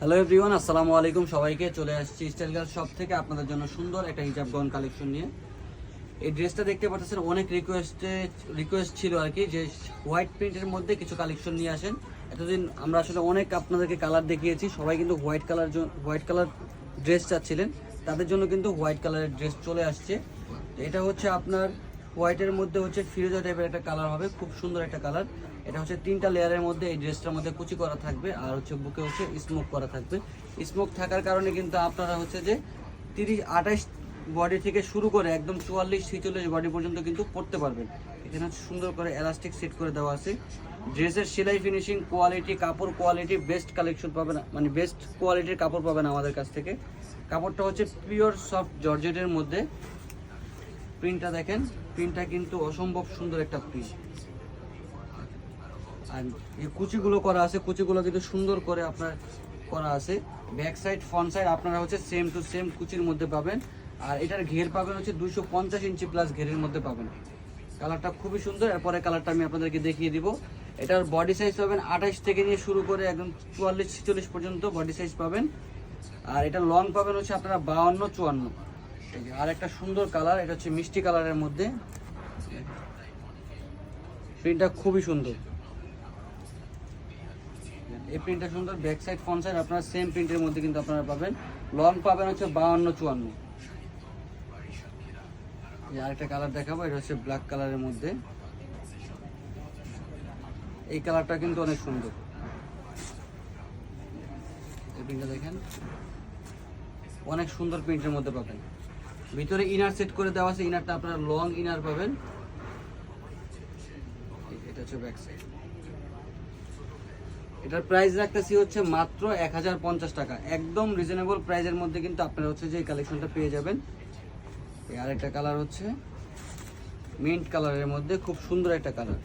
Hello everyone, আসসালামু আলাইকুম। সবাইকে চলে আসছি স্টাইল গার্লস শপ থেকে আপনাদের জন্য সুন্দর একটা হিজাব গাউন কালেকশন নিয়ে। এই ড্রেসটা দেখতে পাচ্ছেন, অনেক রিকোয়েস্ট ছিল আর কি, যে হোয়াইট প্রিন্টের মধ্যে কিছু কালেকশন নিয়ে আসেন। এতদিন আমরা আসলে অনেক আপনাদেরকে কালার দেখিয়েছি, সবাই কিন্তু হোয়াইট কালার ড্রেস চাচ্ছিলেন, তাদের জন্য কিন্তু হোয়াইট কালারের ড্রেস চলে আসছে। এটা হচ্ছে আপনার হোয়াইটের মধ্যে হচ্ছে ফিরোজা টাইপের একটা কালার হবে, খুব সুন্দর একটা কালার। এটা হচ্ছে 3টা লেয়ারের মধ্যে এই ড্রেসটার মধ্যে কুচি করা থাকবে, আর হচ্ছে বুকে হচ্ছে স্মোক করা থাকবে। স্মোক থাকার কারণে কিন্তু আপনারা হচ্ছে যে 30-28 বডি থেকে শুরু করে একদম 44-46 বডি পর্যন্ত কিন্তু পরতে পারবেন। এখানে হচ্ছে সুন্দর করে এলাস্টিক সেট করে দেওয়া আছে। ড্রেসের সেলাই, ফিনিশিং, কোয়ালিটি, কাপড় কোয়ালিটি বেস্ট কালেকশন পাবেন, মানে বেস্ট কোয়ালিটির কাপড় পাবেন আমাদের কাছ থেকে। কাপড়টা হচ্ছে পিওর সফট জর্জেটের মধ্যে। প্রিন্টটা দেখেন, প্রিন্টটা কিন্তু অসম্ভব সুন্দর একটা প্রিন্ট। আর এই কুচিগুলো করা আছে, কুচিগুলো কিন্তু সুন্দর করে আপনার করা আছে। ব্যাক সাইড, ফ্রন্ট সাইড আপনারা হচ্ছে সেম টু সেম কুচির মধ্যে পাবেন। আর এটার ঘের পাবেন হচ্ছে 250 ইঞ্চি প্লাস ঘেরের মধ্যে পাবেন। কালারটা খুবই সুন্দর। এরপরে কালারটা আমি আপনাদেরকে দেখিয়ে দিব। এটার বডি সাইজ পাবেন 28 থেকে নিয়ে শুরু করে একদম 44-46 পর্যন্ত বডি সাইজ পাবেন। আর এটা লং পাবেন হচ্ছে আপনারা 52-54। আর একটা সুন্দর কালার, এটা হচ্ছে মিষ্টি কালারের মধ্যে। প্রিন্টটা খুবই সুন্দর, এই প্রিন্টটা সুন্দর। ব্যাক সাইড, ফ্রন্ট সাইড আপনারা সেম প্রিন্টের মধ্যে কিন্তু আপনারা পাবেন। লং পাবেন হচ্ছে 52-54। আরেকটা কালার দেখাবো, এটা হচ্ছে ব্ল্যাক কালারের মধ্যে। এই কালারটা কিন্তু অনেক সুন্দর। এই প্রিন্টটা দেখেন, অনেক সুন্দর প্রিন্টের মধ্যে পাবেন। ভিতরে ইনার সেট করে দেওয়া আছে, ইনারটা আপনারা লং ইনার পাবেন। এটা হচ্ছে ব্যাক সাইড। এটার প্রাইস রাখতেছি হচ্ছে মাত্র 1050 টাকা। একদম রিজনেবল প্রাইসের মধ্যে কিন্তু আপনারা হচ্ছে যে এই কালেকশনটা পেয়ে যাবেন। আর একটা কালার হচ্ছে মিন্ট কালারের মধ্যে, খুব সুন্দর একটা কালার।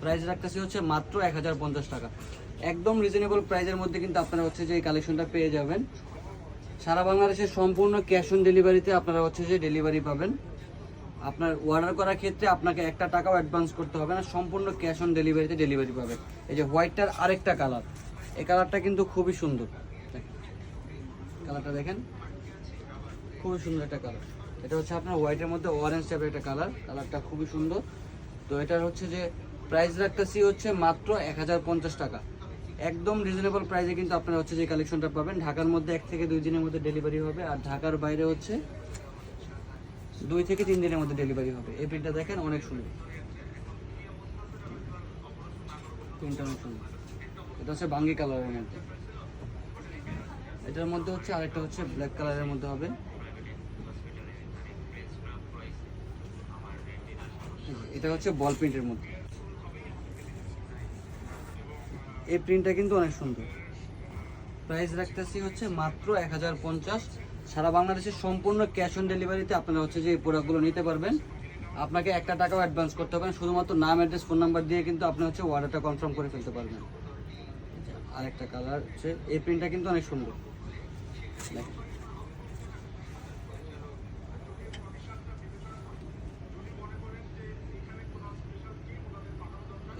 প্রাইস রাখতেছি হচ্ছে মাত্র 1050 টাকা। একদম রিজনেবল প্রাইসের মধ্যে কিন্তু আপনারা হচ্ছে যে এই কালেকশনটা পেয়ে যাবেন। সারা বাংলাদেশের সম্পূর্ণ ক্যাশ অন ডেলিভারিতে আপনারা হচ্ছে যে ডেলিভারি পাবেন। আপনার অর্ডার করার ক্ষেত্রে আপনাকে 1 টাকাও অ্যাডভান্স করতে হবে না, সম্পূর্ণ ক্যাশ অন ডেলিভারিতে ডেলিভারি পাবেন। এই যে হোয়াইটটার আরেকটা কালার, এই কালারটা কিন্তু খুবই সুন্দর। কালারটা দেখেন, খুবই সুন্দর একটা কালার। এটা হচ্ছে আপনার হোয়াইটের মধ্যে অরেঞ্জ টাইপের একটা কালার, কালারটা খুবই সুন্দর। তো এটার হচ্ছে যে প্রাইস রাখতেছি হচ্ছে মাত্র 1050 টাকা। একদম রিজনেবল প্রাইসে কিন্তু আপনারা হচ্ছে যে কালেকশনটা পাবেন। ঢাকার মধ্যে 1 থেকে 2 দিনের মধ্যে ডেলিভারি হবে, আর ঢাকার বাইরে হচ্ছে 2 থেকে 3 দিনের মধ্যে ডেলিভারি হবে। এই প্রিন্টটা দেখেন, অনেক সুন্দর। প্রিন্টটা অনেক সুন্দর। এটা হচ্ছে বাঙ্গি কালারের মধ্যে। এটার মধ্যে হচ্ছে আরেকটা হচ্ছে ব্ল্যাক কালারের মধ্যে হবে। এটা হচ্ছে বল প্রিন্টের মধ্যে। এই প্রিন্টটা কিন্তু অনেক সুন্দর। প্রাইস রাখতেছি হচ্ছে মাত্র 1050। সারা বাংলাদেশের সম্পূর্ণ ক্যাশ অন ডেলিভারিতে আপনারা হচ্ছে যে এই প্রোডাক্টগুলো নিতে পারবেন। আপনাকে 1 টাকাও অ্যাডভান্স করতে হবে না, শুধুমাত্র নাম, অ্যাড্রেস, ফোন নাম্বার দিয়ে কিন্তু আপনি হচ্ছে অর্ডারটা কনফার্ম করে ফেলতে পারবেন। আরেকটা কালার হচ্ছে, এই প্রিন্টটা কিন্তু অনেক সুন্দর। দেখেন,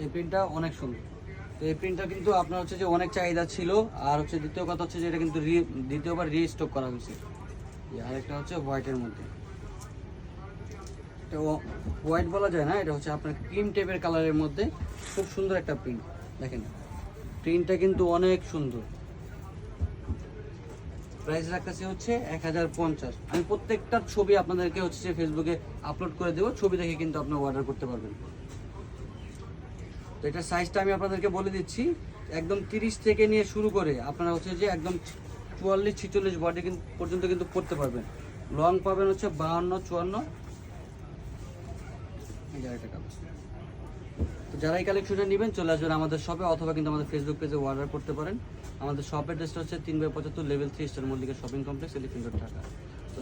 এই প্রিন্টটা অনেক সুন্দর। তো এই প্রিন্টটা কিন্তু আপনার হচ্ছে যে অনেক চাহিদা ছিল। আর হচ্ছে দ্বিতীয় কথা হচ্ছে যে এটা কিন্তু দ্বিতীয়বার রিস্টক করা হয়েছে। আরেকটা হচ্ছে হোয়াইটের মধ্যে, এটা হোয়াইট বলা যায় না, এটা হচ্ছে আপনার ক্রিম টাইপের কালারের মধ্যে। খুব সুন্দর একটা প্রিন্ট। দেখেন, প্রিন্টটা কিন্তু অনেক সুন্দর। প্রাইস রাখতেছে হচ্ছে 1050। আমি প্রত্যেকটা ছবি আপনাদেরকে হচ্ছে যে ফেসবুকে আপলোড করে দেবো, ছবি দেখে কিন্তু আপনারা অর্ডার করতে পারবেন। তো এটার সাইজটা আমি আপনাদেরকে বলে দিচ্ছি, একদম 30 থেকে নিয়ে শুরু করে আপনারা হচ্ছে যে একদম 44-46 বডি পর্যন্ত কিন্তু পরতে পারবেন। লং পাবেন হচ্ছে 52-54। তো যারা এই কালেকশনটা নেবেন চলে আসবেন আমাদের শপে, অথবা কিন্তু আমাদের ফেসবুক পেজে অর্ডার করতে পারেন। আমাদের শপের অ্যাড্রেসটা হচ্ছে 3/75 level 3 star Mallika shopping complex, elephant road, Dhaka. তো